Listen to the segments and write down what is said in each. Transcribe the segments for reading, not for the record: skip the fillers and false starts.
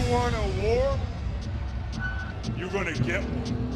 want a war? You're gonna get one.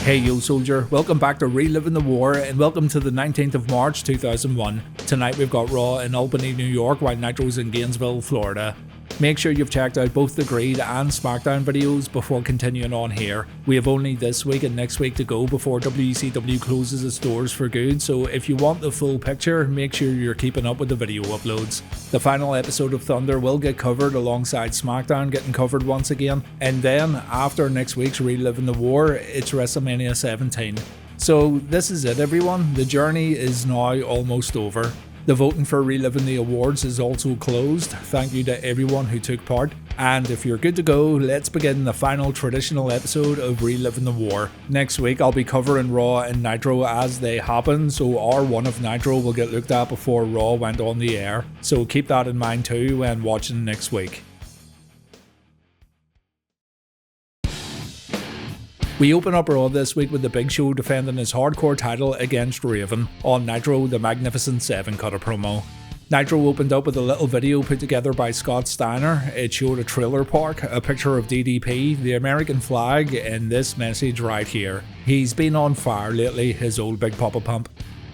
Hey yo soldier, welcome back to Reliving the War and welcome to the 19th of March 2001. Tonight we've got Raw in Albany, New York while Nitro's in Gainesville, Florida. Make sure you've checked out both the Greed and SmackDown videos before continuing on here. We have only this week and next week to go before WCW closes its doors for good, so if you want the full picture, make sure you're keeping up with the video uploads. The final episode of Thunder will get covered alongside SmackDown getting covered once again, and then after next week's Reliving the War, it's WrestleMania 17. So this is it everyone, the journey is now almost over. The voting for Reliving the Awards is also closed. Thank you to everyone who took part. And if you're good to go, let's begin the final traditional episode of Reliving the War. Next week I'll be covering Raw and Nitro as they happen, so R1 of Nitro will get looked at before Raw went on the air. So keep that in mind too when watching next week. We open up Raw this week with the Big Show defending his hardcore title against Raven. On Nitro, the Magnificent Seven cut a promo. Nitro opened up with a little video put together by Scott Steiner. It showed a trailer park, a picture of DDP, the American flag, and this message right here. He's been on fire lately, his old Big Papa Pump.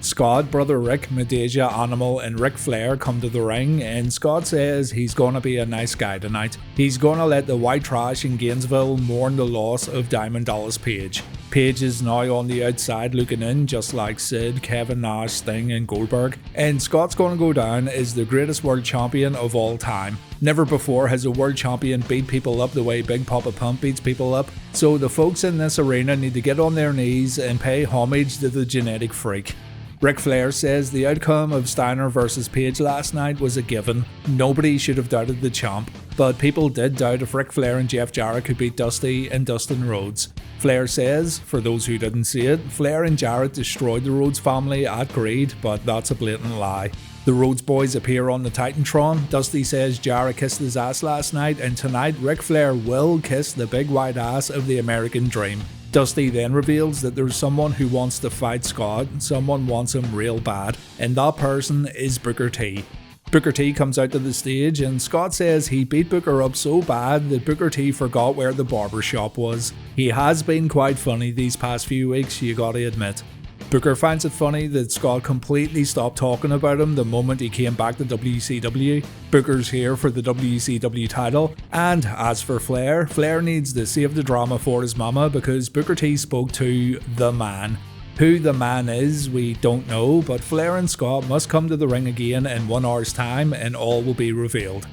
Scott, Brother Rick, Medeja, Animal and Ric Flair come to the ring and Scott says he's gonna be a nice guy tonight. He's gonna let the white trash in Gainesville mourn the loss of Diamond Dallas Page. Page is now on the outside looking in just like Sid, Kevin Nash, Sting and Goldberg, and Scott's gonna go down as the greatest world champion of all time. Never before has a world champion beat people up the way Big Papa Pump beats people up, so the folks in this arena need to get on their knees and pay homage to the genetic freak. Ric Flair says the outcome of Steiner vs Page last night was a given. Nobody should have doubted the champ, but people did doubt if Ric Flair and Jeff Jarrett could beat Dusty and Dustin Rhodes. Flair says, for those who didn't see it, Flair and Jarrett destroyed the Rhodes family at Greed, but that's a blatant lie. The Rhodes boys appear on the Titantron. Dusty says Jarrett kissed his ass last night, and tonight Ric Flair will kiss the big white ass of the American dream. Dusty then reveals that there's someone who wants to fight Scott, someone wants him real bad, and that person is Booker T. Booker T comes out to the stage and Scott says he beat Booker up so bad that Booker T forgot where the barber shop was. He has been quite funny these past few weeks, you gotta admit. Booker finds it funny that Scott completely stopped talking about him the moment he came back to WCW. Booker's here for the WCW title, and as for Flair, Flair needs to save the drama for his mama because Booker T spoke to the man. Who the man is, we don't know, but Flair and Scott must come to the ring again in 1 hour's time and all will be revealed.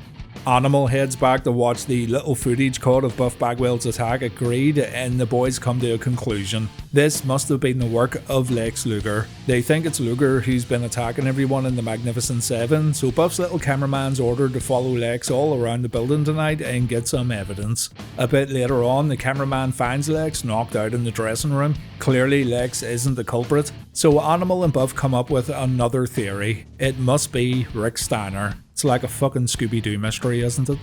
Animal heads back to watch the little footage caught of Buff Bagwell's attack at Greed, and the boys come to a conclusion. This must have been the work of Lex Luger. They think it's Luger who's been attacking everyone in the Magnificent Seven, so Buff's little cameraman's ordered to follow Lex all around the building tonight and get some evidence. A bit later on, the cameraman finds Lex knocked out in the dressing room. Clearly Lex isn't the culprit, so Animal and Buff come up with another theory. It must be Rick Steiner. It's like a fucking Scooby-Doo mystery, isn't it?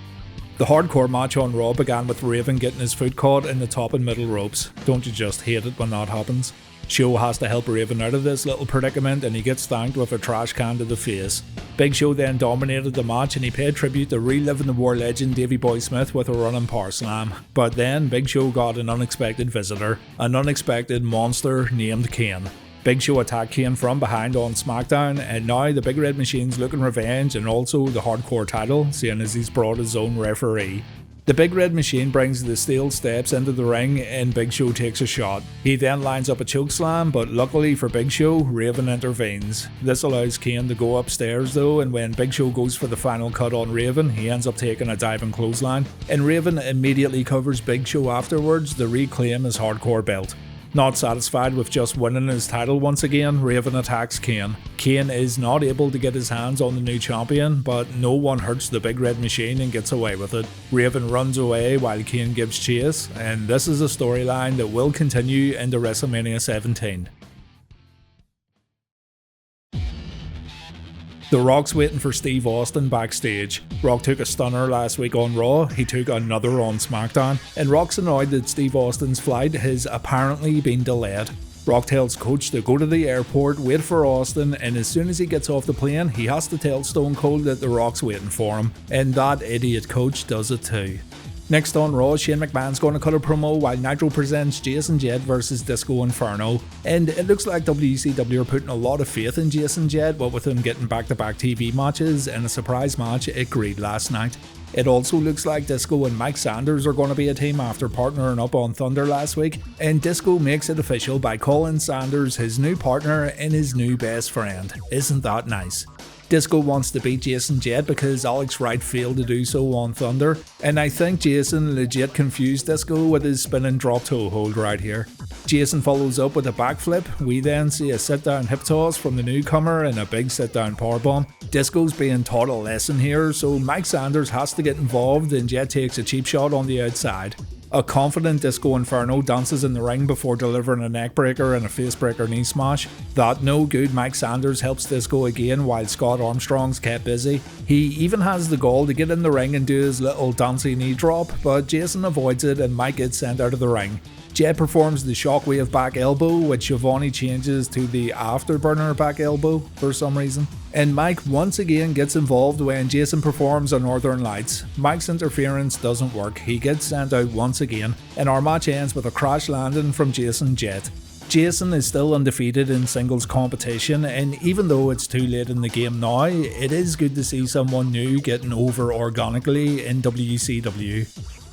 The hardcore match on Raw began with Raven getting his foot caught in the top and middle ropes. Don't you just hate it when that happens? Show has to help Raven out of this little predicament and he gets thanked with a trash can to the face. Big Show then dominated the match and he paid tribute to Reliving the War legend Davey Boy Smith with a running power slam. But then Big Show got an unexpected visitor, an unexpected monster named Kane. Big Show attacked Kane from behind on SmackDown, and now the Big Red Machine's looking revenge and also the hardcore title, seeing as he's brought his own referee. The Big Red Machine brings the steel steps into the ring and Big Show takes a shot. He then lines up a chokeslam, but luckily for Big Show, Raven intervenes. This allows Kane to go upstairs though, and when Big Show goes for the final cut on Raven, he ends up taking a diving clothesline, and Raven immediately covers Big Show afterwards to reclaim his hardcore belt. Not satisfied with just winning his title once again, Raven attacks Kane. Kane is not able to get his hands on the new champion, but no one hurts the Big Red Machine and gets away with it. Raven runs away while Kane gives chase, and this is a storyline that will continue into WrestleMania 17. The Rock's waiting for Steve Austin backstage. Rock took a stunner last week on Raw, he took another on SmackDown, and Rock's annoyed that Steve Austin's flight has apparently been delayed. Rock tells Coach to go to the airport, wait for Austin, and as soon as he gets off the plane, he has to tell Stone Cold that The Rock's waiting for him, and that idiot Coach does it too. Next on Raw, Shane McMahon's going to cut a promo while Nitro presents Jason Jett vs Disco Inferno, and it looks like WCW are putting a lot of faith in Jason Jett, what with him getting back-to-back TV matches and a surprise match at Greed last night. It also looks like Disco and Mike Sanders are going to be a team after partnering up on Thunder last week, and Disco makes it official by calling Sanders his new partner and his new best friend. Isn't that nice? Disco wants to beat Jason Jett because Alex Wright failed to do so on Thunder, and I think Jason legit confused Disco with his spinning drop toe hold right here. Jason follows up with a backflip. We then see a sit-down hip toss from the newcomer and a big sit-down powerbomb. Disco's being taught a lesson here, so Mike Sanders has to get involved and Jett takes a cheap shot on the outside. A confident Disco Inferno dances in the ring before delivering a neckbreaker and a facebreaker knee smash. That no good Mike Sanders helps Disco again while Scott Armstrong's kept busy. He even has the gall to get in the ring and do his little dancey knee drop, but Jason avoids it and Mike gets sent out of the ring. Jett performs the shockwave back elbow, which Schiavone changes to the afterburner back elbow for some reason. And Mike once again gets involved when Jason performs a Northern Lights. Mike's interference doesn't work, he gets sent out once again, and our match ends with a crash landing from Jason Jett. Jason is still undefeated in singles competition, and even though it's too late in the game now, it is good to see someone new getting over organically in WCW.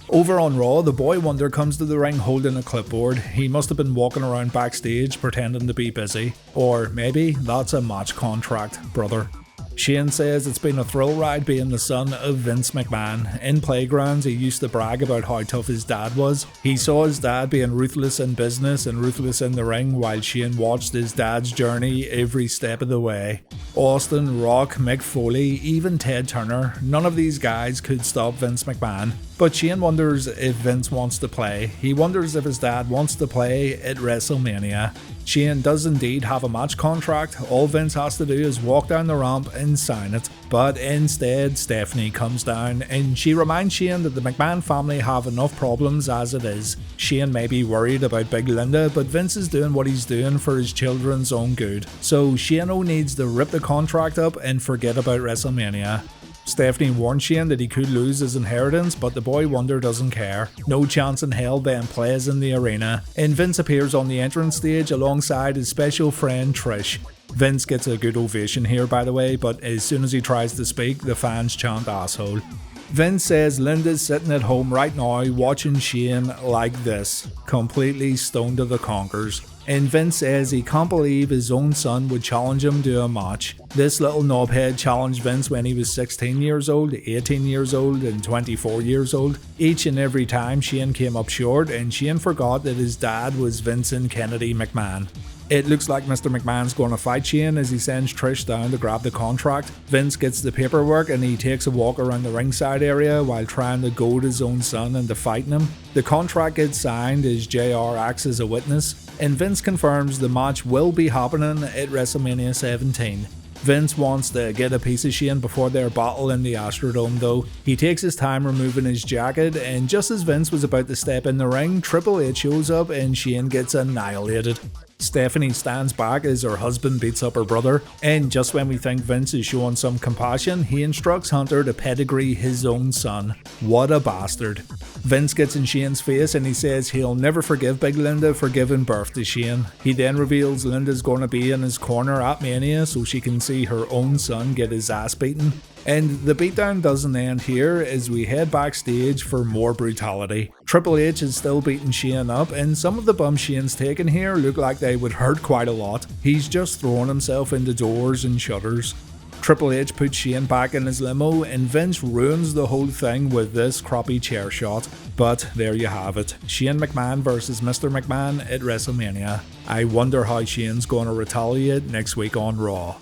Over on Raw, the Boy Wonder comes to the ring holding a clipboard. He must have been walking around backstage pretending to be busy. Or maybe that's a match contract, brother. Shane says it's been a thrill ride being the son of Vince McMahon. In Playgrounds, he used to brag about how tough his dad was. He saw his dad being ruthless in business and ruthless in the ring, while Shane watched his dad's journey every step of the way. Austin, Rock, Mick Foley, even Ted Turner, none of these guys could stop Vince McMahon. But Shane wonders if Vince wants to play. He wonders if his dad wants to play at WrestleMania. Shane does indeed have a match contract. All Vince has to do is walk down the ramp and sign it. But instead, Stephanie comes down and she reminds Shane that the McMahon family have enough problems as it is. Shane may be worried about Big Linda, but Vince is doing what he's doing for his children's own good. So Shane needs to rip the contract up and forget about WrestleMania. Stephanie warns Shane that he could lose his inheritance, but the Boy Wonder doesn't care. No chance in hell Ben plays in the arena, and Vince appears on the entrance stage alongside his special friend Trish. Vince gets a good ovation here, by the way, but as soon as he tries to speak, the fans chant asshole. Vince says Linda's sitting at home right now watching Shane like this, completely stoned to the conkers. And Vince says he can't believe his own son would challenge him to a match. This little knobhead challenged Vince when he was 16 years old, 18 years old, and 24 years old. Each and every time Shane came up short, and Shane forgot that his dad was Vincent Kennedy McMahon. It looks like Mr. McMahon's going to fight Shane as he sends Trish down to grab the contract. Vince gets the paperwork and he takes a walk around the ringside area while trying to goad his own son into fighting him. The contract gets signed as JR acts as a witness, and Vince confirms the match will be happening at WrestleMania 17. Vince wants to get a piece of Shane before their battle in the Astrodome though. He takes his time removing his jacket, and just as Vince was about to step in the ring, Triple H shows up and Shane gets annihilated. Stephanie stands back as her husband beats up her brother, and just when we think Vince is showing some compassion, he instructs Hunter to pedigree his own son. What a bastard. Vince gets in Shane's face and he says he'll never forgive Big Linda for giving birth to Shane. He then reveals Linda's going to be in his corner at Mania so she can see her own son get his ass beaten. And the beatdown doesn't end here as we head backstage for more brutality. Triple H is still beating Shane up, and some of the bumps Shane's taken here look like they would hurt quite a lot. He's just throwing himself into doors and shutters. Triple H puts Shane back in his limo, and Vince ruins the whole thing with this crappy chair shot. But there you have it, Shane McMahon versus Mr. McMahon at WrestleMania. I wonder how Shane's going to retaliate next week on Raw.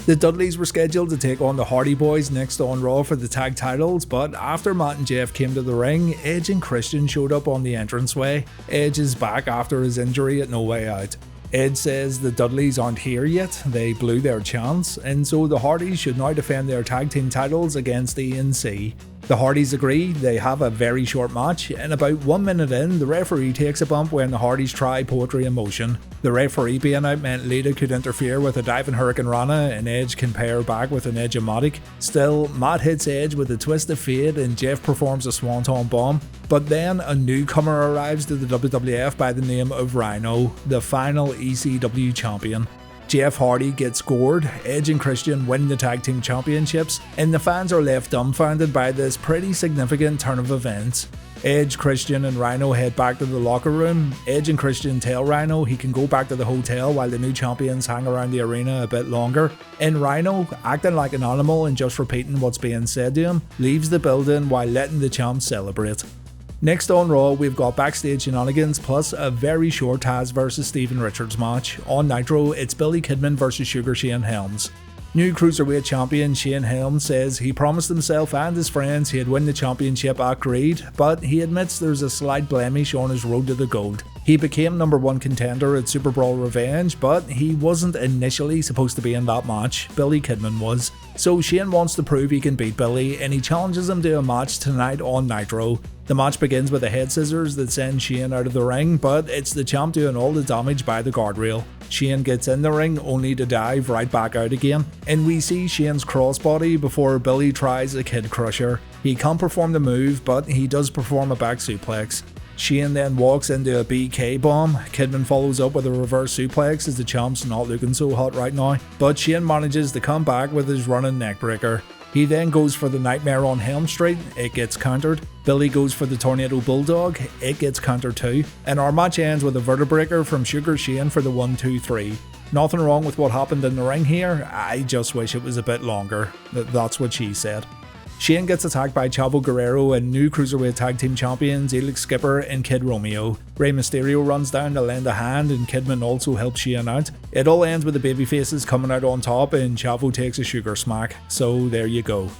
The Dudleyz were scheduled to take on the Hardy Boys next on Raw for the tag titles, but after Matt and Jeff came to the ring, Edge and Christian showed up on the entranceway. Edge is back after his injury at No Way Out. Edge says the Dudleyz aren't here yet, they blew their chance, and so the Hardys should now defend their tag team titles against ENC. The Hardys agree, they have a very short match, and about 1 minute in, the referee takes a bump when the Hardys try poetry in motion. The referee being out meant Lita could interfere with a diving Hurricane Rana, and Edge can pair back with an Edge-o-matic. Still, Matt hits Edge with a twist of fate, and Jeff performs a Swanton Bomb. But then a newcomer arrives to the WWF by the name of Rhino, the final ECW champion. Jeff Hardy gets scored, Edge and Christian win the tag team championships, and the fans are left dumbfounded by this pretty significant turn of events. Edge, Christian and Rhino head back to the locker room. Edge and Christian tell Rhino he can go back to the hotel while the new champions hang around the arena a bit longer. And Rhino, acting like an animal and just repeating what's being said to him, leaves the building while letting the champs celebrate. Next on Raw, we've got backstage shenanigans plus a very short Tazz vs Steven Richards match. On Nitro, it's Billy Kidman vs Sugar Shane Helms. New Cruiserweight champion Shane Helms says he promised himself and his friends he'd win the championship at Creed, but he admits there's a slight blemish on his road to the gold. He became #1 contender at Super Brawl Revenge, but he wasn't initially supposed to be in that match. Billy Kidman was. So Shane wants to prove he can beat Billy, and he challenges him to a match tonight on Nitro. The match begins with a head scissors that sends Shane out of the ring, but it's the champ doing all the damage by the guardrail. Shane gets in the ring only to dive right back out again, and we see Shane's crossbody before Billy tries a Kid Crusher. He can't perform the move, but he does perform a back suplex. Shane then walks into a BK bomb. Kidman follows up with a reverse suplex as the champ's not looking so hot right now, but Shane manages to come back with his running neckbreaker. He then goes for the Nightmare on Helm Street, it gets countered. Billy goes for the Tornado Bulldog, it gets countered too. And our match ends with a vertebreaker from Sugar Shane for the 1-2-3. Nothing wrong with what happened in the ring here, I just wish it was a bit longer. That's what she said. Shane gets attacked by Chavo Guerrero and new Cruiserweight Tag Team Champions Elix Skipper and Kid Romeo. Rey Mysterio runs down to lend a hand and Kidman also helps Shane out. It all ends with the babyfaces coming out on top and Chavo takes a sugar smack. So there you go.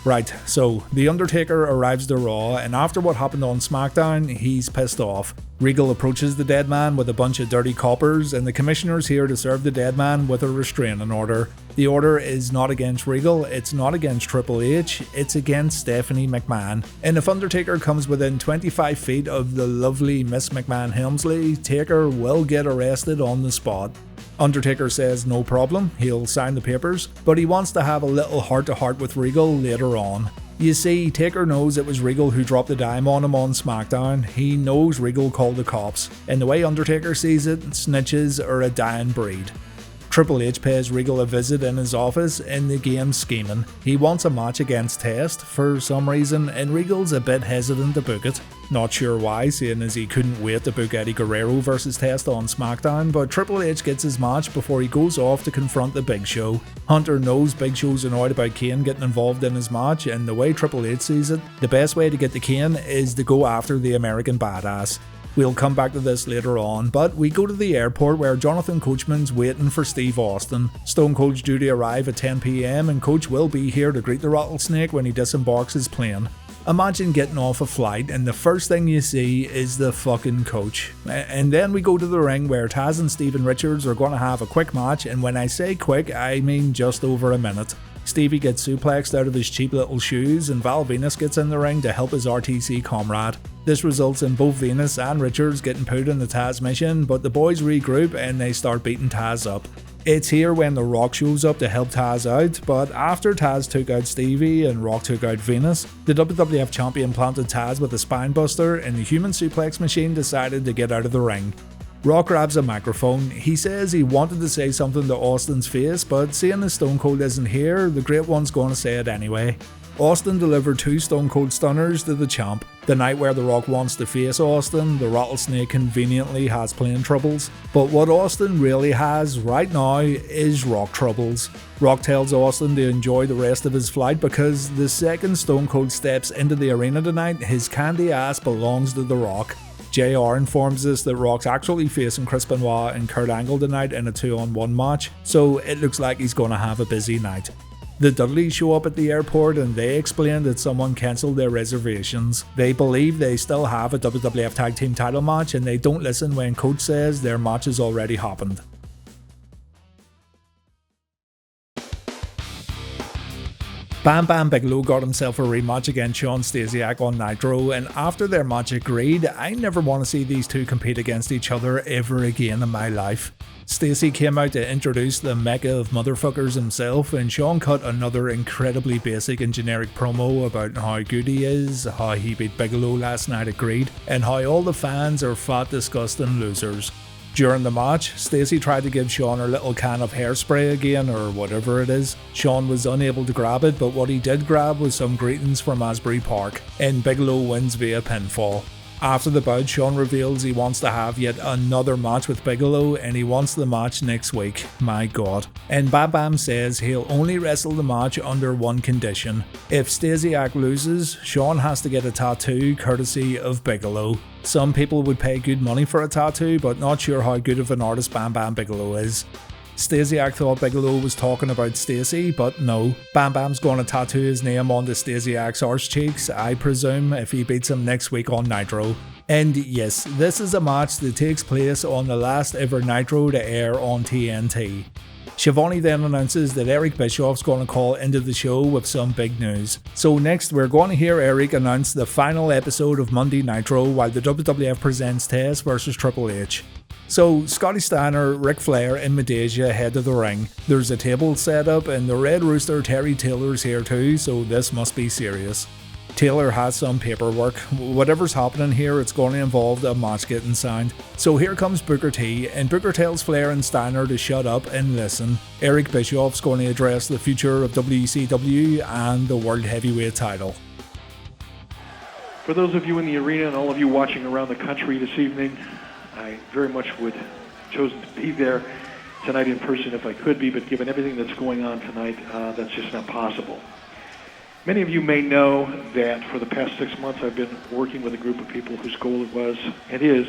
Right, so The Undertaker arrives to Raw, and after what happened on SmackDown, he's pissed off. Regal approaches the dead man with a bunch of dirty coppers, and the commissioner's here to serve the dead man with a restraining order. The order is not against Regal, it's not against Triple H, it's against Stephanie McMahon. And if Undertaker comes within 25 feet of the lovely Miss McMahon Helmsley, Taker will get arrested on the spot. Undertaker says no problem, he'll sign the papers, but he wants to have a little heart-to-heart with Regal later on. You see, Taker knows it was Regal who dropped the dime on him on SmackDown. He knows Regal called the cops, and the way Undertaker sees it, snitches are a dying breed. Triple H pays Regal a visit in his office and the game's scheming. He wants a match against Test for some reason, and Regal's a bit hesitant to book it. Not sure why, seeing as he couldn't wait to book Eddie Guerrero versus Test on SmackDown, but Triple H gets his match before he goes off to confront the Big Show. Hunter knows Big Show's annoyed about Kane getting involved in his match, and the way Triple H sees it, the best way to get to Kane is to go after the American Badass. We'll come back to this later on, but we go to the airport where Jonathan Coachman's waiting for Steve Austin. Stone Cold's due to arrive at 10 PM and Coach will be here to greet the Rattlesnake when he disembarks his plane. Imagine getting off a flight and the first thing you see is the fucking Coach. And then we go to the ring where Tazz and Steven Richards are going to have a quick match, and when I say quick, I mean just over a minute. Stevie gets suplexed out of his cheap little shoes and Val Venus gets in the ring to help his RTC comrade. This results in both Venus and Richards getting put in the Tazz mission, but the boys regroup and they start beating Tazz up. It's here when The Rock shows up to help Tazz out, but after Tazz took out Stevie and Rock took out Venus, the WWF champion planted Tazz with a spine buster and the human suplex machine decided to get out of the ring. Rock grabs a microphone. He says he wanted to say something to Austin's face, but seeing as Stone Cold isn't here, the Great One's going to say it anyway. Austin delivered 2 Stone Cold Stunners to the champ. The night where The Rock wants to face Austin, the Rattlesnake conveniently has plane troubles. But what Austin really has right now is Rock troubles. Rock tells Austin to enjoy the rest of his flight because the second Stone Cold steps into the arena tonight, his candy ass belongs to The Rock. JR informs us that Rock's actually facing Chris Benoit and Kurt Angle tonight in a 2-on-1 match, so it looks like he's going to have a busy night. The Dudleyz show up at the airport and they explain that someone cancelled their reservations. They believe they still have a WWF Tag Team title match and they don't listen when Coach says their match has already happened. Bam Bam Bigelow got himself a rematch against Shawn Stasiak on Nitro, and after their match agreed, I never want to see these two compete against each other ever again in my life. Stacey came out to introduce the mecca of motherfuckers himself, and Shawn cut another incredibly basic and generic promo about how good he is, how he beat Bigelow last night at Greed, and how all the fans are fat, disgusting losers. During the match, Stacey tried to give Shawn her little can of hairspray again, or whatever it is. Shawn was unable to grab it, but what he did grab was some greetings from Asbury Park, and Bigelow wins via pinfall. After the bout, Shawn reveals he wants to have yet another match with Bigelow, and he wants the match next week. My god. And Bam Bam says he'll only wrestle the match under one condition. If Stasiak loses, Shawn has to get a tattoo courtesy of Bigelow. Some people would pay good money for a tattoo, but not sure how good of an artist Bam Bam Bigelow is. Stasiak thought Bigelow was talking about Stacey, but no. Bam Bam's going to tattoo his name onto Stasiak's arse cheeks, I presume, if he beats him next week on Nitro. And yes, this is a match that takes place on the last ever Nitro to air on TNT. Schiavone then announces that Eric Bischoff's going to call into the show with some big news. So next we're going to hear Eric announce the final episode of Monday Nitro while the WWF presents Tazz vs Triple H. So Scotty Steiner, Ric Flair and Medeja head to the ring. There's a table set up and the Red Rooster Terry Taylor's here too, so this must be serious. Taylor has some paperwork. Whatever's happening here, it's going to involve a match getting signed. So here comes Booker T, and Booker tells Flair and Steiner to shut up and listen. Eric Bischoff's going to address the future of WCW and the World Heavyweight title. For those of you in the arena and all of you watching around the country this evening, I very much would have chosen to be there tonight in person if I could be, but given everything that's going on tonight, that's just not possible. Many of you may know that for the past 6 months I've been working with a group of people whose goal it was and is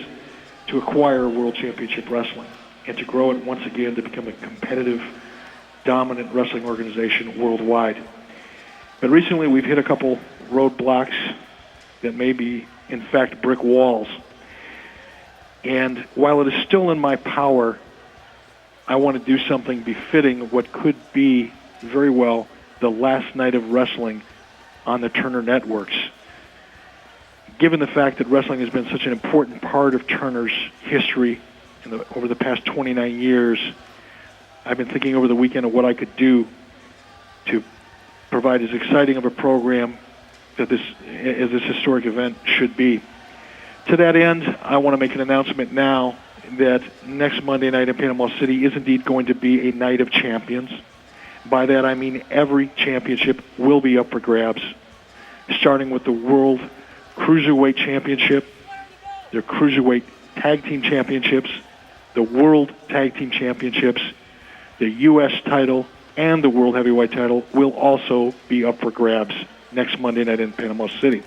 to acquire World Championship Wrestling and to grow it once again to become a competitive, dominant wrestling organization worldwide. But recently we've hit a couple roadblocks that may be, in fact, brick walls. And while it is still in my power, I want to do something befitting what could be very well the last night of wrestling on the Turner networks. Given the fact that wrestling has been such an important part of Turner's history over the past 29 years, I've been thinking over the weekend of what I could do to provide as exciting of a program that this historic event should be. To that end, I want to make an announcement now that next Monday night in Panama City is indeed going to be a night of champions. By that I mean every championship will be up for grabs, starting with the World Cruiserweight Championship, the Cruiserweight Tag Team Championships, the World Tag Team Championships, the U.S. title, and the World Heavyweight title will also be up for grabs next Monday night in Panama City.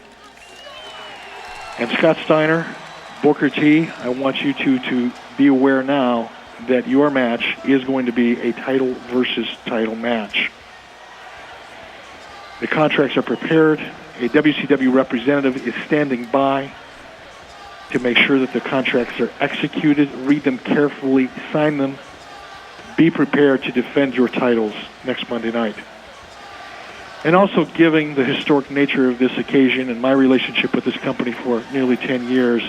And Scott Steiner, Booker T, I want you to be aware now that your match is going to be a title versus title match. The contracts are prepared. A WCW representative is standing by to make sure that the contracts are executed. Read them carefully, sign them. Be prepared to defend your titles next Monday night. And also, given the historic nature of this occasion and my relationship with this company for nearly 10 years,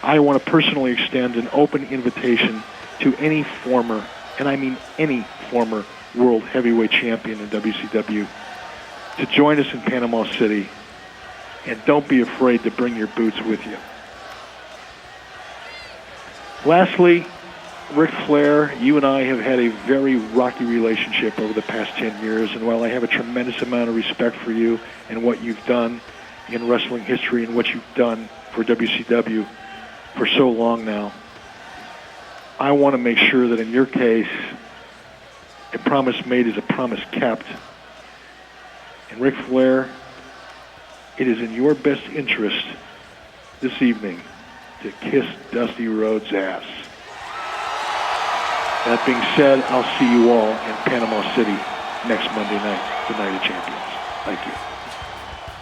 I want to personally extend an open invitation to any former, and I mean any former, World Heavyweight Champion in WCW to join us in Panama City. And don't be afraid to bring your boots with you. Lastly, Ric Flair, you and I have had a very rocky relationship over the past 10 years, and while I have a tremendous amount of respect for you and what you've done in wrestling history and what you've done for WCW for so long now, I want to make sure that in your case, a promise made is a promise kept. And Ric Flair, it is in your best interest this evening to kiss Dusty Rhodes' ass. That being said, I'll see you all in Panama City next Monday night, the Night of Champions. Thank you.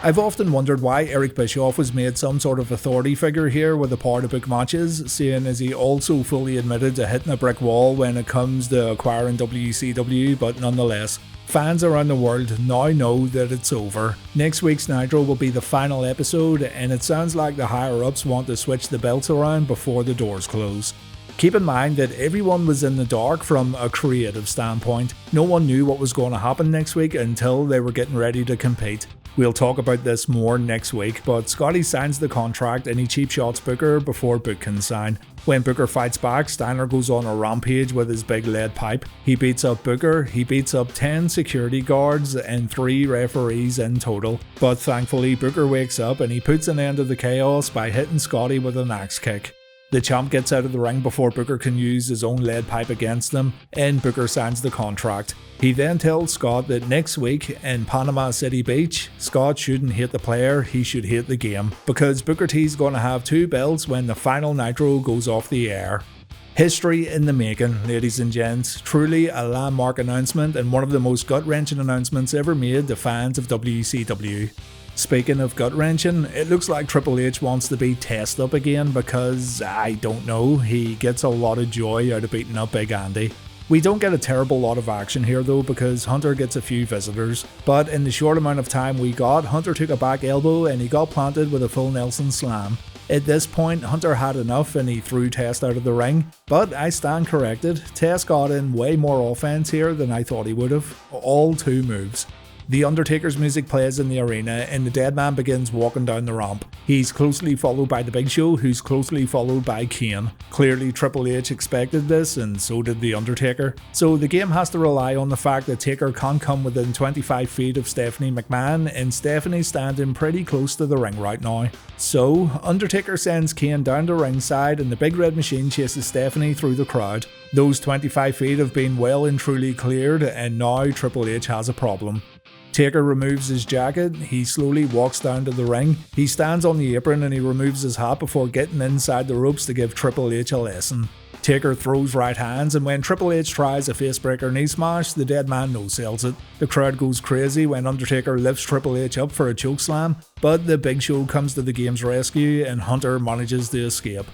I've often wondered why Eric Bischoff was made some sort of authority figure here with the power to book matches, seeing as he also fully admitted to hitting a brick wall when it comes to acquiring WCW, but nonetheless, fans around the world now know that it's over. Next week's Nitro will be the final episode, and it sounds like the higher-ups want to switch the belts around before the doors close. Keep in mind that everyone was in the dark from a creative standpoint. No one knew what was going to happen next week until they were getting ready to compete. We'll talk about this more next week, but Scotty signs the contract and he cheap shots Booker before Book can sign. When Booker fights back, Steiner goes on a rampage with his big lead pipe. He beats up Booker, he beats up 10 security guards and 3 referees in total. But thankfully Booker wakes up and he puts an end to the chaos by hitting Scotty with an axe kick. The champ gets out of the ring before Booker can use his own lead pipe against them, and Booker signs the contract. He then tells Scott that next week in Panama City Beach, Scott shouldn't hate the player, he should hate the game, because Booker T's going to have 2 belts when the final Nitro goes off the air. History in the making, ladies and gents. Truly a landmark announcement and one of the most gut-wrenching announcements ever made to fans of WCW. Speaking of gut-wrenching, it looks like Triple H wants to be Test up again because, I don't know, he gets a lot of joy out of beating up Big Andy. We don't get a terrible lot of action here though because Hunter gets a few visitors, but in the short amount of time we got, Hunter took a back elbow and he got planted with a full Nelson slam. At this point, Hunter had enough and he threw Test out of the ring, but I stand corrected, Test got in way more offense here than I thought he would have, all 2 moves. The Undertaker's music plays in the arena and the dead man begins walking down the ramp. He's closely followed by the Big Show, who's closely followed by Kane. Clearly Triple H expected this and so did the Undertaker. So the game has to rely on the fact that Taker can't come within 25 feet of Stephanie McMahon, and Stephanie's standing pretty close to the ring right now. So Undertaker sends Kane down to ringside and the big red machine chases Stephanie through the crowd. Those 25 feet have been well and truly cleared and now Triple H has a problem. Taker removes his jacket, he slowly walks down to the ring, he stands on the apron and he removes his hat before getting inside the ropes to give Triple H a lesson. Taker throws right hands, and when Triple H tries a facebreaker knee smash, the dead man no-sells it. The crowd goes crazy when Undertaker lifts Triple H up for a chokeslam, but the Big Show comes to the game's rescue and Hunter manages to escape.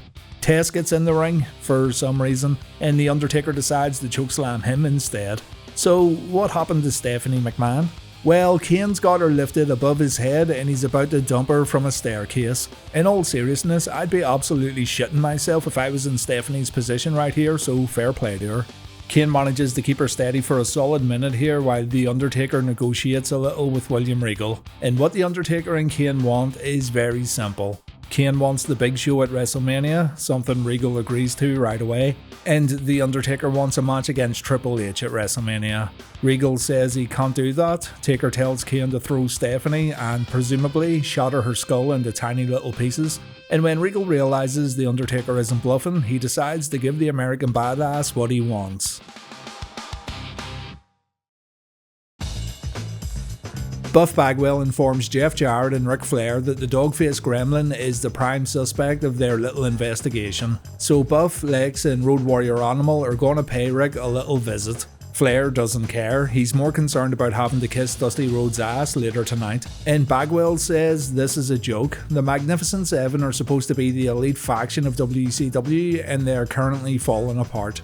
Test gets in the ring, for some reason, and the Undertaker decides to chokeslam him instead. So what happened to Stephanie McMahon? Well, Kane's got her lifted above his head and he's about to dump her from a staircase. In all seriousness, I'd be absolutely shitting myself if I was in Stephanie's position right here, so fair play to her. Kane manages to keep her steady for a solid minute here while The Undertaker negotiates a little with William Regal. And what The Undertaker and Kane want is very simple. Kane wants the Big Show at WrestleMania, something Regal agrees to right away, and The Undertaker wants a match against Triple H at WrestleMania. Regal says he can't do that. Taker tells Kane to throw Stephanie and presumably shatter her skull into tiny little pieces. And when Regal realizes The Undertaker isn't bluffing, he decides to give the American Badass what he wants. Buff Bagwell informs Jeff Jarrett and Ric Flair that the dog-faced gremlin is the prime suspect of their little investigation. So Buff, Lex and Road Warrior Animal are going to pay Rick a little visit. Flair doesn't care, he's more concerned about having to kiss Dusty Rhodes' ass later tonight. And Bagwell says this is a joke. The Magnificent Seven are supposed to be the elite faction of WCW and they're currently falling apart.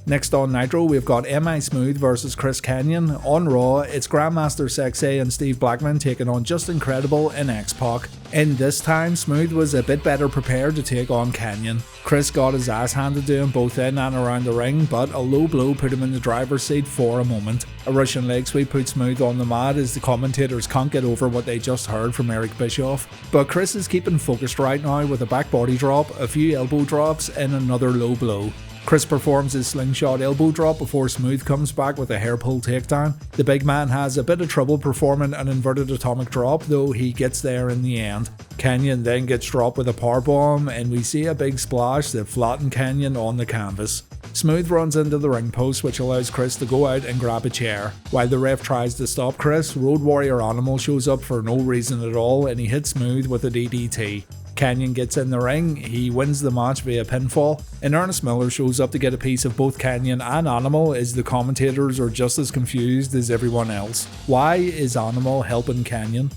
Next on Nitro, we've got M.I. Smooth vs Chris Kanyon. On Raw, it's Grandmaster Sexay and Steve Blackman taking on Just Incredible and X-Pac. And this time, Smooth was a bit better prepared to take on Kanyon. Chris got his ass handed to him both in and around the ring, but a low blow put him in the driver's seat for a moment. A Russian leg sweep put Smooth on the mat as the commentators can't get over what they just heard from Eric Bischoff. But Chris is keeping focused right now with a back body drop, a few elbow drops and another low blow. Chris performs his slingshot elbow drop before Smooth comes back with a hair pull takedown. The big man has a bit of trouble performing an inverted atomic drop, though he gets there in the end. Kanyon then gets dropped with a powerbomb, and we see a big splash that flattens Kanyon on the canvas. Smooth runs into the ring post, which allows Chris to go out and grab a chair. While the ref tries to stop Chris, Road Warrior Animal shows up for no reason at all, and he hits Smooth with a DDT. Kanyon gets in the ring, he wins the match via pinfall, and Ernest Miller shows up to get a piece of both Kanyon and Animal, as the commentators are just as confused as everyone else. Why is Animal helping Kanyon?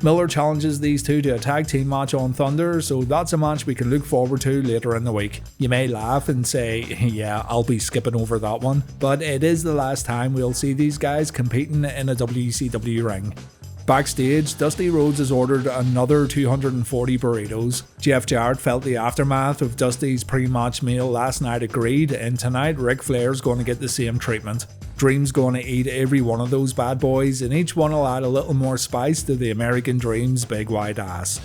Miller challenges these two to a tag team match on Thunder, so that's a match we can look forward to later in the week. You may laugh and say, yeah, I'll be skipping over that one, but it is the last time we'll see these guys competing in a WCW ring. Backstage, Dusty Rhodes has ordered another 240 burritos. Jeff Jarrett felt the aftermath of Dusty's pre-match meal last night agreed, and tonight Ric Flair's going to get the same treatment. Dream's going to eat every one of those bad boys, and each one will add a little more spice to the American Dream's big wide ass.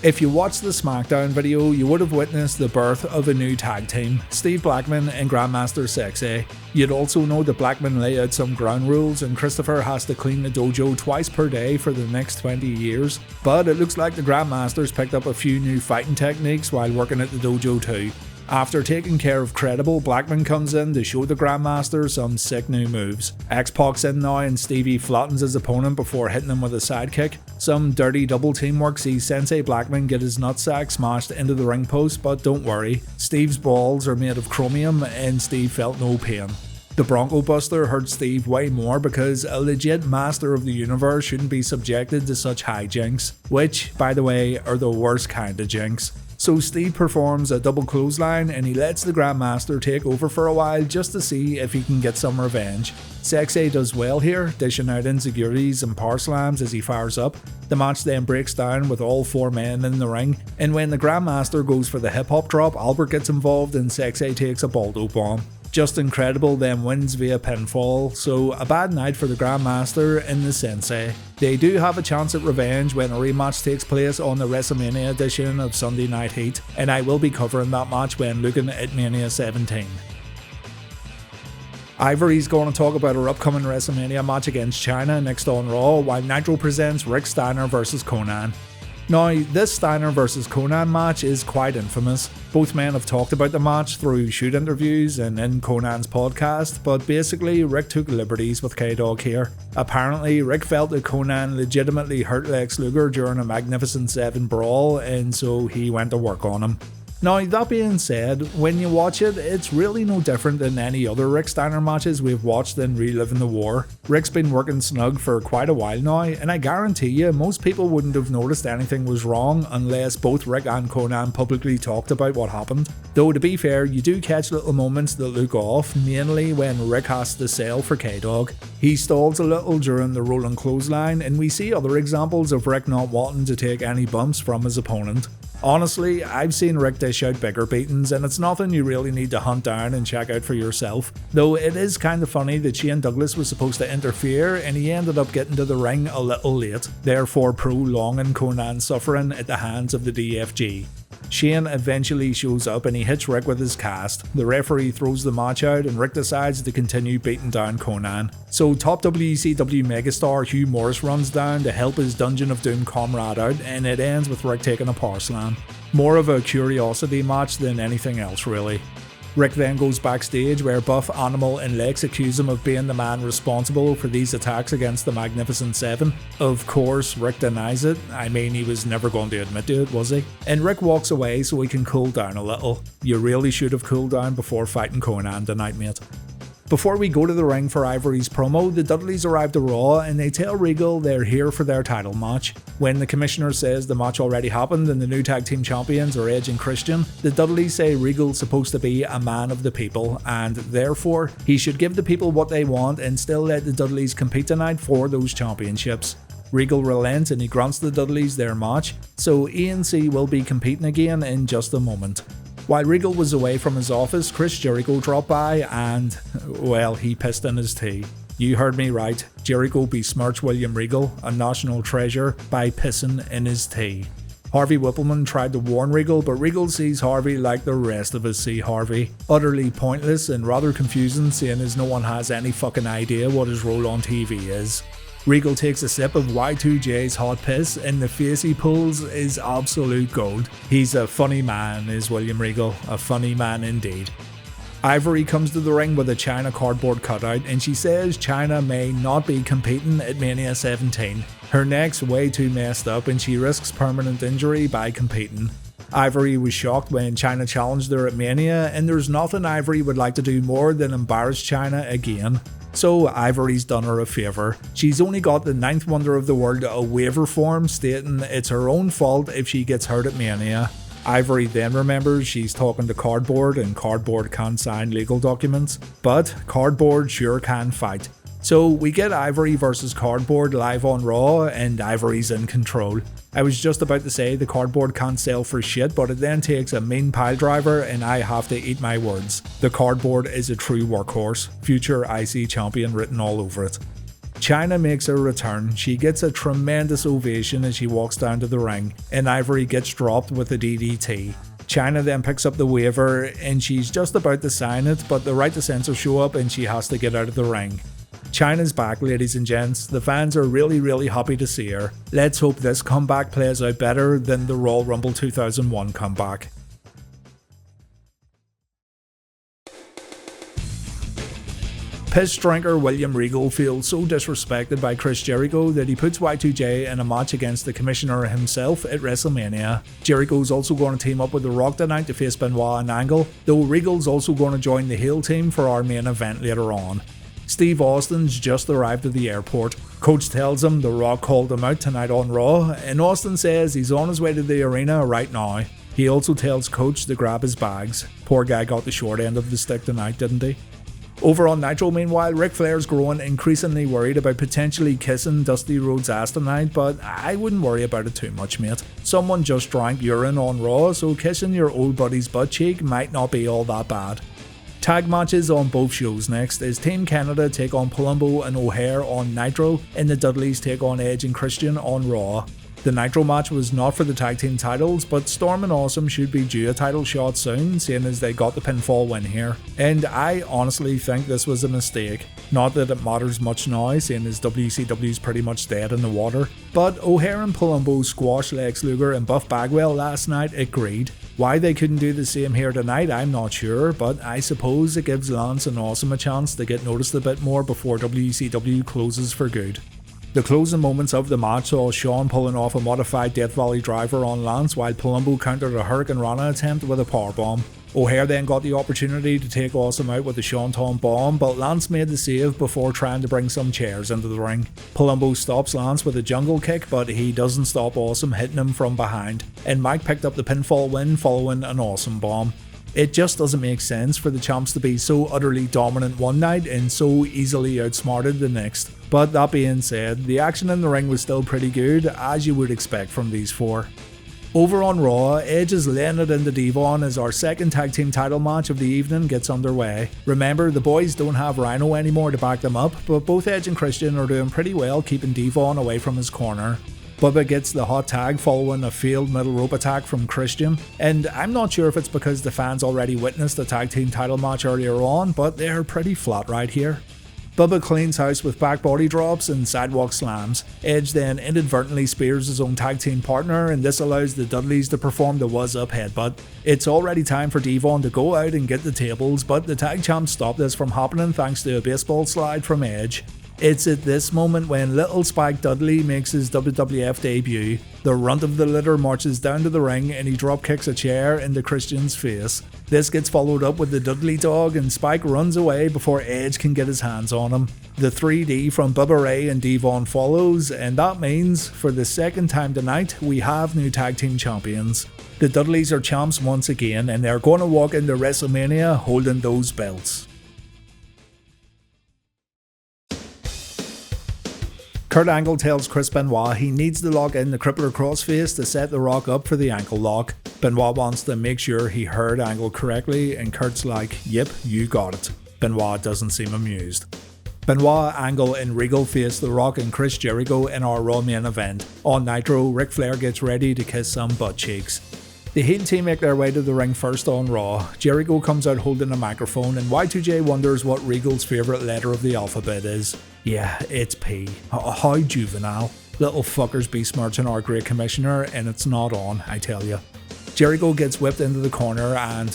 If you watched the SmackDown video, you would have witnessed the birth of a new tag team, Steve Blackman and Grandmaster Sexay. You'd also know that Blackman lay out some ground rules and Christopher has to clean the dojo twice per day for the next 20 years. But it looks like the Grandmasters picked up a few new fighting techniques while working at the dojo too. After taking care of Credible, Blackman comes in to show the Grandmaster some sick new moves. X-Pac's in now and Stevie flattens his opponent before hitting him with a sidekick. Some dirty double teamwork sees Sensei Blackman get his nutsack smashed into the ring post, but don't worry, Steve's balls are made of chromium and Steve felt no pain. The Bronco Buster hurt Steve way more because a legit master of the universe shouldn't be subjected to such hijinks, which, by the way, are the worst kind of jinx. So Steve performs a double clothesline and he lets the Grandmaster take over for a while just to see if he can get some revenge. Sexay does well here, dishing out insecurities and power slams as he fires up. The match then breaks down with all four men in the ring, and when the Grandmaster goes for the hip hop drop, Albert gets involved and Sexay takes a Baldo bomb. Just Incredible then wins via pinfall, so a bad night for the Grandmaster and the Sensei. They do have a chance at revenge when a rematch takes place on the WrestleMania edition of Sunday Night Heat, and I will be covering that match when looking at Mania 17. Ivory's going to talk about her upcoming WrestleMania match against China next on Raw, while Nitro presents Rick Steiner vs Konnan. Now, this Steiner vs Konnan match is quite infamous. Both men have talked about the match through shoot interviews and in Konnan's podcast, but basically Rick took liberties with K-Dog here. Apparently, Rick felt that Konnan legitimately hurt Lex Luger during a Magnificent 7 brawl, and so he went to work on him. Now, that being said, when you watch it, it's really no different than any other Rick Steiner matches we've watched in Reliving the War. Rick's been working snug for quite a while now, and I guarantee you, most people wouldn't have noticed anything was wrong unless both Rick and Konnan publicly talked about what happened. Though to be fair, you do catch little moments that look off, mainly when Rick has to sell for K-Dog. He stalls a little during the rolling clothesline, and we see other examples of Rick not wanting to take any bumps from his opponent. Honestly, I've seen Rick dish out bigger beatings, and it's nothing you really need to hunt down and check out for yourself. Though it is kind of funny that Shane Douglas was supposed to interfere and he ended up getting to the ring a little late, therefore prolonging Konnan's suffering at the hands of the DFG. Shane eventually shows up and he hits Rick with his cast. The referee throws the match out and Rick decides to continue beating down Konnan. So top WCW megastar Hugh Morris runs down to help his Dungeon of Doom comrade out, and it ends with Rick taking a power slam. More of a curiosity match than anything else really. Rick then goes backstage where Buff, Animal and Lex accuse him of being the man responsible for these attacks against the Magnificent 7. Of course, Rick denies it. I mean, he was never going to admit to it, was he? And Rick walks away so he can cool down a little. You really should have cooled down before fighting Konnan tonight, mate. Before we go to the ring for Ivory's promo, the Dudleyz arrive to Raw and they tell Regal they're here for their title match. When the commissioner says the match already happened and the new tag team champions are Edge and Christian, the Dudleys say Regal's supposed to be a man of the people and therefore he should give the people what they want and still let the Dudleys compete tonight for those championships. Regal relents and he grants the Dudleys their match, so E&C will be competing again in just a moment. While Regal was away from his office, Chris Jericho dropped by and, well, he pissed in his tea. You heard me right, Jericho besmirched William Regal, a national treasure, by pissing in his tea. Harvey Whippleman tried to warn Regal, but Regal sees Harvey like the rest of us see Harvey. Utterly pointless and rather confusing, seeing as no one has any fucking idea what his role on TV is. Regal takes a sip of Y2J's hot piss, and the face he pulls is absolute gold. He's a funny man, is William Regal. A funny man indeed. Ivory comes to the ring with a China cardboard cutout, and she says China may not be competing at Mania 17. Her neck's way too messed up and she risks permanent injury by competing. Ivory was shocked when China challenged her at Mania, and there's nothing Ivory would like to do more than embarrass China again. So Ivory's done her a favour. She's only got the 9th wonder of the world a waiver form stating it's her own fault if she gets hurt at Mania. Ivory then remembers she's talking to Cardboard and Cardboard can't sign legal documents, but Cardboard sure can fight. So we get Ivory versus Cardboard live on Raw, and Ivory's in control. I was just about to say the Cardboard can't sell for shit, but it then takes a mean piledriver and I have to eat my words. The Cardboard is a true workhorse, future IC champion written all over it. China makes her return. She gets a tremendous ovation as she walks down to the ring, and Ivory gets dropped with a DDT. China then picks up the waiver and she's just about to sign it, but the right to censor show up and she has to get out of the ring. China's back, ladies and gents. The fans are really happy to see her. Let's hope this comeback plays out better than the Royal Rumble 2001 comeback. Piss drinker William Regal feels so disrespected by Chris Jericho that he puts Y2J in a match against the Commissioner himself at WrestleMania. Jericho's also going to team up with The Rock tonight to face Benoit and Angle, though Regal's also going to join the heel team for our main event later on. Steve Austin's just arrived at the airport. Coach tells him The Rock called him out tonight on Raw, and Austin says he's on his way to the arena right now. He also tells Coach to grab his bags. Poor guy got the short end of the stick tonight, didn't he? Over on Nitro, meanwhile, Ric Flair's growing increasingly worried about potentially kissing Dusty Rhodes' ass tonight, but I wouldn't worry about it too much, mate. Someone just drank urine on Raw, so kissing your old buddy's butt cheek might not be all that bad. Tag matches on both shows next as Team Canada take on Palumbo and O'Haire on Nitro, and the Dudleyz take on Edge and Christian on Raw. The Nitro match was not for the tag team titles, but Storm and Awesome should be due a title shot soon, seeing as they got the pinfall win here. And I honestly think this was a mistake. Not that it matters much now, seeing as WCW's pretty much dead in the water. But O'Haire and Palumbo squashed Lex Luger and Buff Bagwell last night at Greed. Why they couldn't do the same here tonight, I'm not sure, but I suppose it gives Lance and Awesome a chance to get noticed a bit more before WCW closes for good. The closing moments of the match saw Shawn pulling off a modified Death Valley driver on Lance while Palumbo countered a Hurricane Rana attempt with a powerbomb. O'Haire then got the opportunity to take Awesome out with a Shanton bomb, but Lance made the save before trying to bring some chairs into the ring. Palumbo stops Lance with a jungle kick, but he doesn't stop Awesome hitting him from behind, and Mike picked up the pinfall win following an Awesome bomb. It just doesn't make sense for the champs to be so utterly dominant one night and so easily outsmarted the next. But that being said, the action in the ring was still pretty good, as you would expect from these four. Over on Raw, Edge is laying it into Devon as our second tag team title match of the evening gets underway. Remember, the boys don't have Rhino anymore to back them up, but both Edge and Christian are doing pretty well keeping Devon away from his corner. Bubba gets the hot tag following a failed middle rope attack from Christian, and I'm not sure if it's because the fans already witnessed the tag team title match earlier on, but they're pretty flat right here. Bubba cleans house with back body drops and sidewalk slams. Edge then inadvertently spears his own tag team partner, and this allows the Dudleyz to perform the was up headbutt. It's already time for Devon to go out and get the tables, but the tag champs stop this from happening thanks to a baseball slide from Edge. It's at this moment when Little Spike Dudley makes his WWF debut. The runt of the litter marches down to the ring and he drop kicks a chair into Christian's face. This gets followed up with the Dudley Dog and Spike runs away before Edge can get his hands on him. The 3D from Bubba Ray and Devon follows, and that means, for the second time tonight, we have new tag team champions. The Dudleys are champs once again, and they're going to walk into WrestleMania holding those belts. Kurt Angle tells Chris Benoit he needs to lock in the Crippler Crossface to set The Rock up for the ankle lock. Benoit wants to make sure he heard Angle correctly, and Kurt's like, "Yep, you got it." Benoit doesn't seem amused. Benoit, Angle and Regal face The Rock and Chris Jericho in our Raw main event. On Nitro, Ric Flair gets ready to kiss some butt cheeks. The heel team make their way to the ring first on Raw. Jericho comes out holding a microphone and Y2J wonders what Regal's favourite letter of the alphabet is. Yeah, it's P. How juvenile. Little fuckers besmirching our great commissioner and it's not on, I tell you. Jericho gets whipped into the corner and,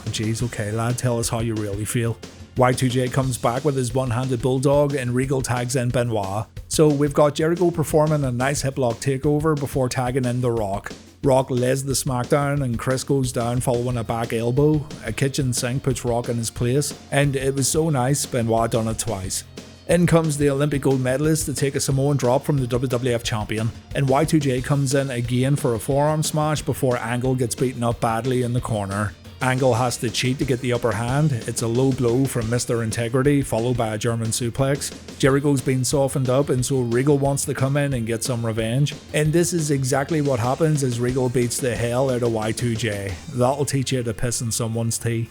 jeez, okay lad, tell us how you really feel. Y2J comes back with his one-handed bulldog and Regal tags in Benoit. So we've got Jericho performing a nice hip lock takeover before tagging in The Rock. Rock lays the smackdown and Chris goes down following a back elbow. A kitchen sink puts Rock in his place, and it was so nice Benoit done it twice. In comes the Olympic gold medalist to take a Samoan drop from the WWF champion, and Y2J comes in again for a forearm smash before Angle gets beaten up badly in the corner. Angle has to cheat to get the upper hand. It's a low blow from Mr. Integrity followed by a German suplex. Jericho's been softened up and so Regal wants to come in and get some revenge. And this is exactly what happens as Regal beats the hell out of Y2J. That'll teach you to piss in someone's tea.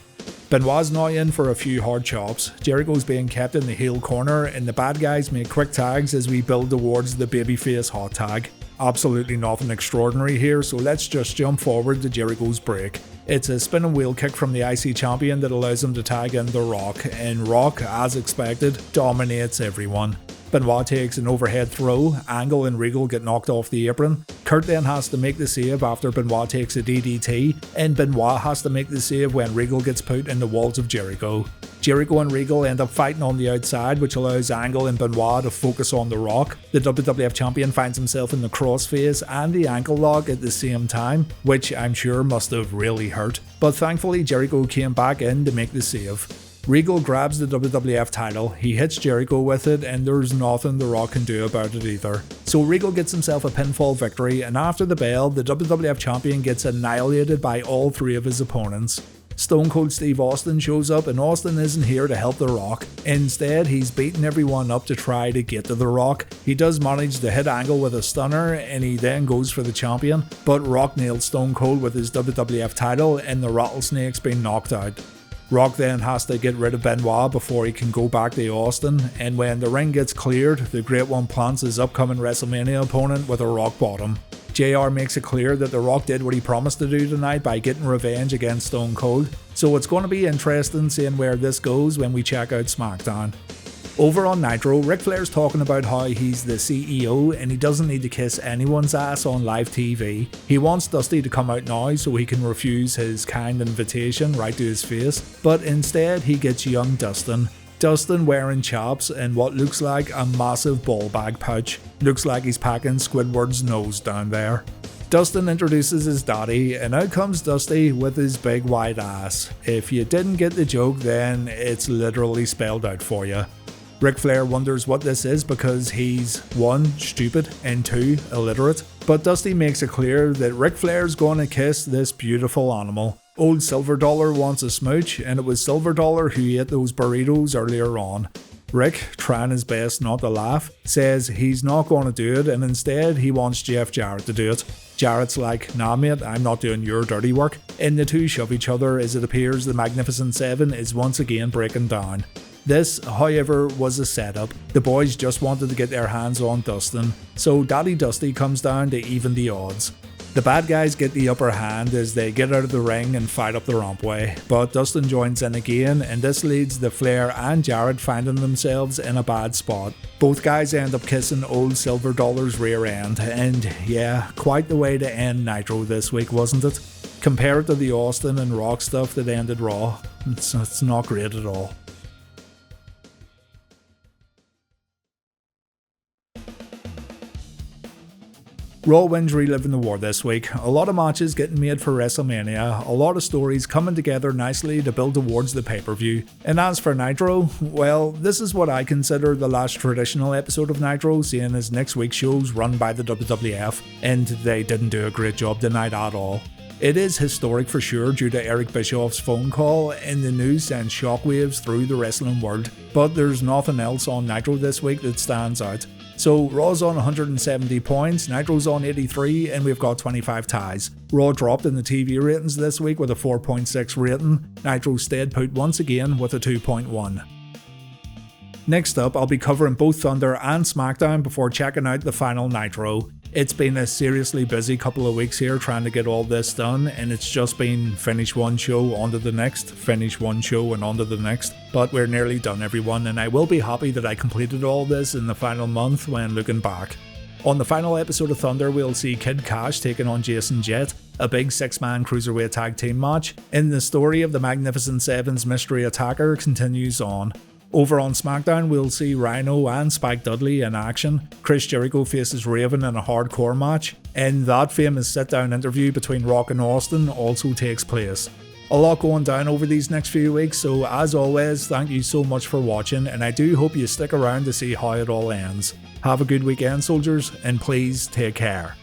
Benoit's now in for a few hard chops. Jericho's being kept in the heel corner and the bad guys make quick tags as we build towards the babyface hot tag. Absolutely nothing extraordinary here, so let's just jump forward to Jericho's break. It's a spinning wheel kick from the IC champion that allows him to tag in The Rock, and Rock, as expected, dominates everyone. Benoit takes an overhead throw, Angle and Regal get knocked off the apron. Kurt then has to make the save after Benoit takes a DDT, and Benoit has to make the save when Regal gets put in the walls of Jericho. Jericho and Regal end up fighting on the outside, which allows Angle and Benoit to focus on The Rock. The WWF champion finds himself in the crossface and the ankle lock at the same time, which I'm sure must have really hurt. But thankfully Jericho came back in to make the save. Regal grabs the WWF title, he hits Jericho with it, and there's nothing The Rock can do about it either. So Regal gets himself a pinfall victory, and after the bell, the WWF champion gets annihilated by all three of his opponents. Stone Cold Steve Austin shows up and Austin isn't here to help The Rock. Instead, he's beating everyone up to try to get to The Rock. He does manage to hit Angle with a stunner and he then goes for the champion, but Rock nails Stone Cold with his WWF title and the Rattlesnake's been knocked out. Rock then has to get rid of Benoit before he can go back to Austin, and when the ring gets cleared, the Great One plants his upcoming WrestleMania opponent with a rock bottom. JR makes it clear that The Rock did what he promised to do tonight by getting revenge against Stone Cold, so it's going to be interesting seeing where this goes when we check out SmackDown. Over on Nitro, Ric Flair's talking about how he's the CEO and he doesn't need to kiss anyone's ass on live TV. He wants Dusty to come out now so he can refuse his kind invitation right to his face, but instead he gets young Dustin. Dustin wearing chaps and what looks like a massive ball bag pouch. Looks like he's packing Squidward's nose down there. Dustin introduces his daddy and out comes Dusty with his big wide ass. If you didn't get the joke then it's literally spelled out for you. Ric Flair wonders what this is because he's 1. Stupid and 2. Illiterate, but Dusty makes it clear that Ric Flair's gonna kiss this beautiful animal. Old Silver Dollar wants a smooch and it was Silver Dollar who ate those burritos earlier on. Rick, trying his best not to laugh, says he's not going to do it and instead he wants Jeff Jarrett to do it. Jarrett's like, nah mate, I'm not doing your dirty work, and the two shove each other as it appears the Magnificent Seven is once again breaking down. This, however, was a setup. The boys just wanted to get their hands on Dustin, so Daddy Dusty comes down to even the odds. The bad guys get the upper hand as they get out of the ring and fight up the rampway, but Dustin joins in again and this leads to Flair and Jarrett finding themselves in a bad spot. Both guys end up kissing Old Silver Dollar's rear end, and yeah, quite the way to end Nitro this week, wasn't it? Compare it to the Austin and Rock stuff that ended Raw, it's not great at all. Raw wins Reliving the War this week. A lot of matches getting made for WrestleMania, a lot of stories coming together nicely to build towards the pay-per-view. And as for Nitro, well, this is what I consider the last traditional episode of Nitro, seeing as next week's show's run by the WWF, and they didn't do a great job tonight at all. It is historic for sure due to Eric Bischoff's phone call, and the news sends shockwaves through the wrestling world, but there's nothing else on Nitro this week that stands out. So Raw's on 170 points, Nitro's on 83, and we've got 25 ties. Raw dropped in the TV ratings this week with a 4.6 rating, Nitro stayed put once again with a 2.1. Next up, I'll be covering both Thunder and SmackDown before checking out the final Nitro. It's been a seriously busy couple of weeks here trying to get all this done, and it's just been finish one show, onto the next, finish one show and onto the next. But we're nearly done, everyone, and I will be happy that I completed all this in the final month when looking back. On the final episode of Thunder, we'll see Kid Cash taking on Jason Jett, a big 6-man cruiserweight tag team match, and the story of the Magnificent Seven's mystery attacker continues on. Over on SmackDown, we'll see Rhino and Spike Dudley in action. Chris Jericho faces Raven in a hardcore match, and that famous sit-down interview between Rock and Austin also takes place. A lot going down over these next few weeks, so as always, thank you so much for watching, and I do hope you stick around to see how it all ends. Have a good weekend, soldiers, and please take care.